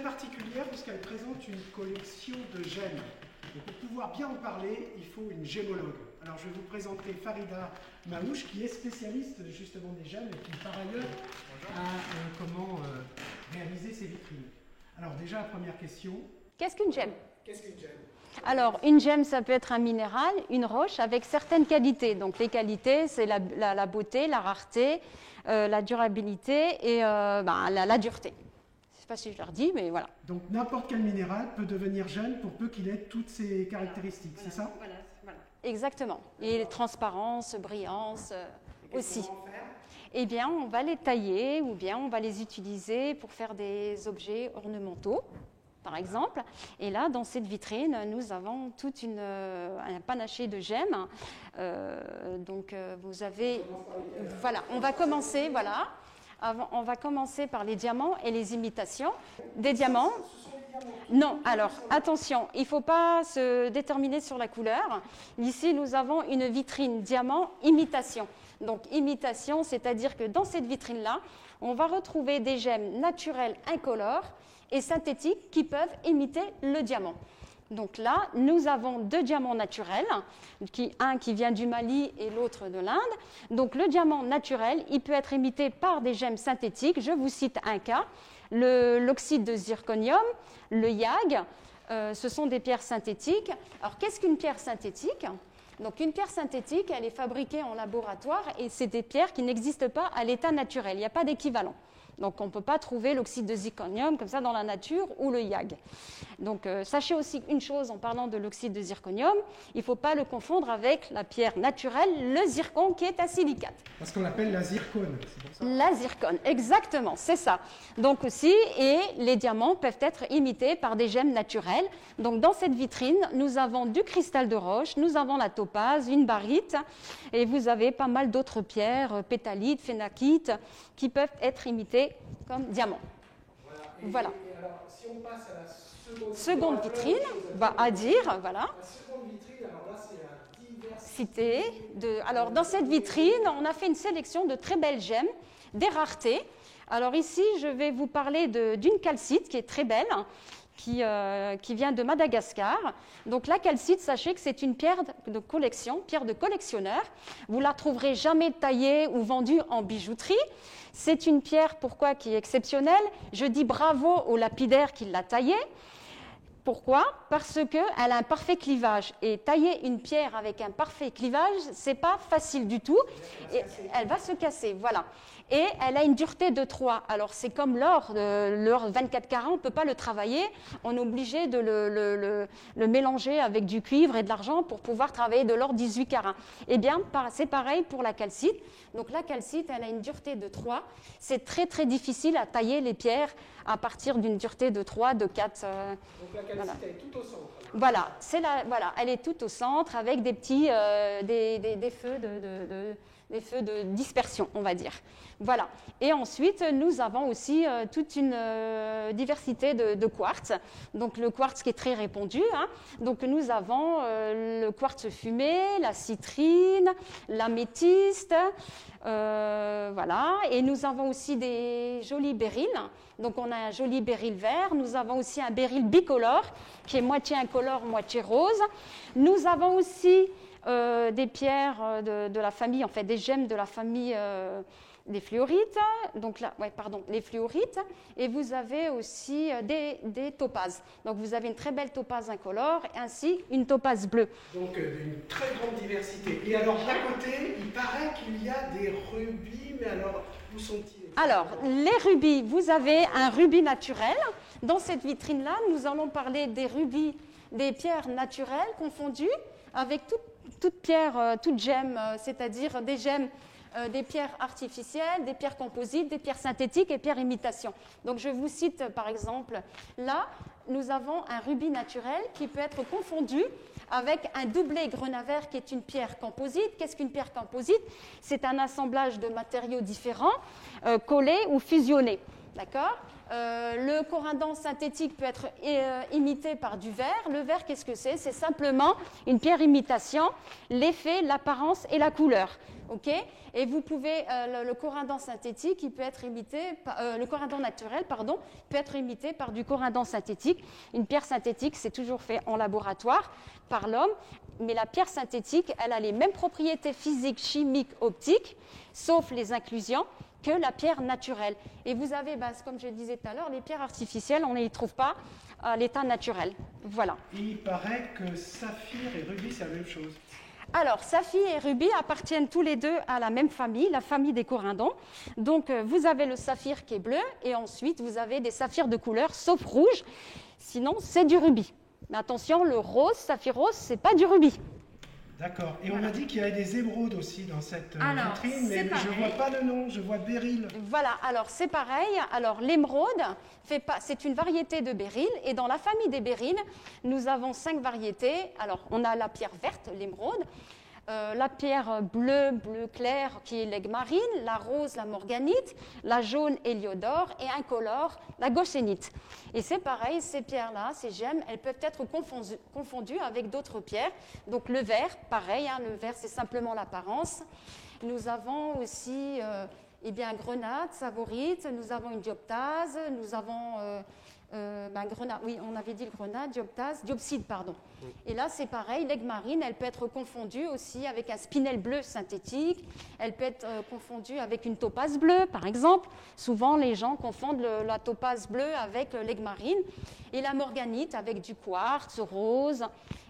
particulière puisqu'elle présente une collection de gemmes. Et pour pouvoir bien en parler, il faut une gémologue. Alors je vais vous présenter Farida Mamouche, qui est spécialiste justement des gemmes et qui par ailleurs a réalisé ces vitrines. Alors déjà, la première question. Qu'est-ce qu'une gemme? Qu'est-ce qu'une gemme? Alors, une gemme, ça peut être un minéral, une roche avec certaines qualités. Donc, les qualités, c'est la beauté, la rareté, la durabilité et la dureté. Je ne sais pas si je leur dis, mais voilà. Donc, n'importe quel minéral peut devenir gemme pour peu qu'il ait toutes ces caractéristiques, c'est ça? Voilà. Exactement. Et transparence, brillance aussi. Comment faire? Eh bien, on va les tailler ou bien on va les utiliser pour faire des objets ornementaux, par exemple. Et là, dans cette vitrine, nous avons un panaché de gemmes. Vous avez... Voilà, on va commencer, voilà. On va commencer par les diamants et les imitations. Des diamants. Non, alors attention, il ne faut pas se déterminer sur la couleur. Ici, nous avons une vitrine diamant imitation. Donc imitation, c'est-à-dire que dans cette vitrine-là, on va retrouver des gemmes naturelles incolores et synthétiques qui peuvent imiter le diamant. Donc là, nous avons deux diamants naturels, un qui vient du Mali et l'autre de l'Inde. Donc le diamant naturel, il peut être imité par des gemmes synthétiques. Je vous cite un cas, l'oxyde de zirconium, le YAG, ce sont des pierres synthétiques. Alors qu'est-ce qu'une pierre synthétique ? Donc une pierre synthétique, elle est fabriquée en laboratoire et c'est des pierres qui n'existent pas à l'état naturel, il n'y a pas d'équivalent. Donc on ne peut pas trouver l'oxyde de zirconium comme ça dans la nature ou le YAG. Donc sachez aussi une chose en parlant de l'oxyde de zirconium, il ne faut pas le confondre avec la pierre naturelle, le zircon qui est un silicate. Parce qu'on l'appelle la zircone, c'est pour ça. La zircone, exactement, c'est ça. Donc aussi, et les diamants peuvent être imités par des gemmes naturelles. Donc dans cette vitrine, nous avons du cristal de roche, nous avons la topaze, une barite, et vous avez pas mal d'autres pierres, pétalites, phénakites, qui peuvent être imitées comme diamants. Voilà. Et alors, si on passe à la seconde vitrine, à dire, voilà. La seconde vitrine, alors là, c'est la diversité. Alors, dans cette vitrine, on a fait une sélection de très belles gemmes, des raretés. Alors ici, je vais vous parler d'une calcite qui est très belle, qui vient de Madagascar. Donc la calcite, sachez que c'est une pierre de collection, pierre de collectionneur. Vous la trouverez jamais taillée ou vendue en bijouterie. C'est une pierre, pourquoi, qui est exceptionnelle. Je dis bravo au lapidaire qui l'a taillée. Pourquoi? Parce qu'elle a un parfait clivage. Et tailler une pierre avec un parfait clivage, c'est pas facile du tout. Et elle va se casser, voilà. Et elle a une dureté de 3. Alors c'est comme l'or, l'or 24 carats, on ne peut pas le travailler. On est obligé de le mélanger avec du cuivre et de l'argent pour pouvoir travailler de l'or 18 carats. Eh bien, c'est pareil pour la calcite. Donc la calcite, elle a une dureté de 3. C'est très très difficile à tailler les pierres à partir d'une dureté de 3, de 4. Donc la calcite, elle est tout au centre. Voilà, elle est tout au centre avec des petits des feux de dispersion, on va dire. Voilà. Et ensuite, nous avons aussi toute une diversité de quartz. Donc le quartz qui est très répandu. Donc nous avons le quartz fumé, la citrine, l'améthyste, voilà. Et nous avons aussi des jolis béryls. Donc on a un joli béryl vert. Nous avons aussi un béryl bicolore qui est moitié incolore, moitié rose. Nous avons aussi des pierres de la famille, en fait des gemmes de la famille des fluorites, donc là, les fluorites, et vous avez aussi des topazes. Donc vous avez une très belle topaze incolore, ainsi une topaze bleue. Donc une très grande diversité. Et alors d'à côté, il paraît qu'il y a des rubis, mais alors où sont-ils? Alors les rubis, vous avez un rubis naturel. Dans cette vitrine-là, nous allons parler des rubis, des pierres naturelles confondues avec toute pierre, toute gemme, c'est-à-dire des gemmes, des pierres artificielles, des pierres composites, des pierres synthétiques et pierres imitation. Donc je vous cite par exemple, là, nous avons un rubis naturel qui peut être confondu avec un doublé grenat-vert qui est une pierre composite. Qu'est-ce qu'une pierre composite? C'est un assemblage de matériaux différents, collés ou fusionnés. D'accord. Le corindon synthétique peut être imité par du verre. Le verre, qu'est-ce que c'est? C'est simplement une pierre imitation, l'effet, l'apparence et la couleur. Ok. Et vous pouvez, le corindon synthétique, il peut être imité, le corindon naturel, pardon, peut être imité par du corindon synthétique. Une pierre synthétique, c'est toujours fait en laboratoire par l'homme, mais la pierre synthétique, elle a les mêmes propriétés physiques, chimiques, optiques, sauf les inclusions, que la pierre naturelle. Et vous avez, comme je le disais tout à l'heure, les pierres artificielles, on ne les trouve pas à l'état naturel. Voilà. Et il paraît que saphir et rubis, c'est la même chose. Alors, saphir et rubis appartiennent tous les deux à la même famille, la famille des corindons. Donc, vous avez le saphir qui est bleu, et ensuite, vous avez des saphirs de couleur, sauf rouge. Sinon, c'est du rubis. Mais attention, le rose, saphir rose, c'est pas du rubis. D'accord. Et on m'a dit qu'il y avait des émeraudes aussi dans cette vitrine, mais je ne vois pas le nom, je vois béryl. Voilà, alors c'est pareil. Alors l'émeraude, c'est une variété de béryl, et dans la famille des béryls, nous avons 5 variétés. Alors on a la pierre verte, l'émeraude, la pierre bleue, bleu clair, qui est l'aigue-marine, la rose, la morganite, la jaune, héliodore, et incolore, la gossénite. Et c'est pareil, ces pierres-là, ces gemmes, elles peuvent être confondues avec d'autres pierres. Donc le vert, pareil, le vert c'est simplement l'apparence. Nous avons aussi grenade, savorite, nous avons une dioptase, nous avons grenade, oui, on avait dit le grenade, diopside, pardon. Et là, c'est pareil, l'aigue marine, elle peut être confondue aussi avec un spinel bleu synthétique, elle peut être confondue avec une topaze bleue, par exemple. Souvent, les gens confondent la topaze bleue avec l'aigue marine, et la morganite avec du quartz rose,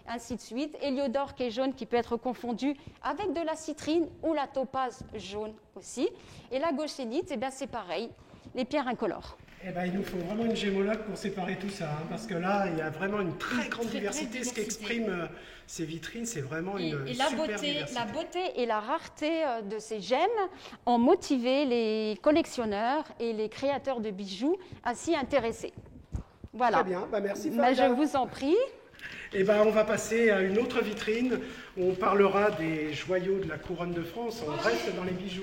ainsi de suite. Héliodore qui est jaune, qui peut être confondu avec de la citrine ou la topaze jaune aussi. Et la gossénite, c'est pareil, les pierres incolores. Il nous faut vraiment une gémologue pour séparer tout ça, parce que là, il y a vraiment une très grande diversité. Ce qu'expriment ces vitrines, c'est vraiment une super diversité. La beauté et la rareté de ces gemmes ont motivé les collectionneurs et les créateurs de bijoux à s'y intéresser. Voilà. Très bien, merci Farida. Je vous en prie. On va passer à une autre vitrine où on parlera des joyaux de la couronne de France. On reste dans les bijoux.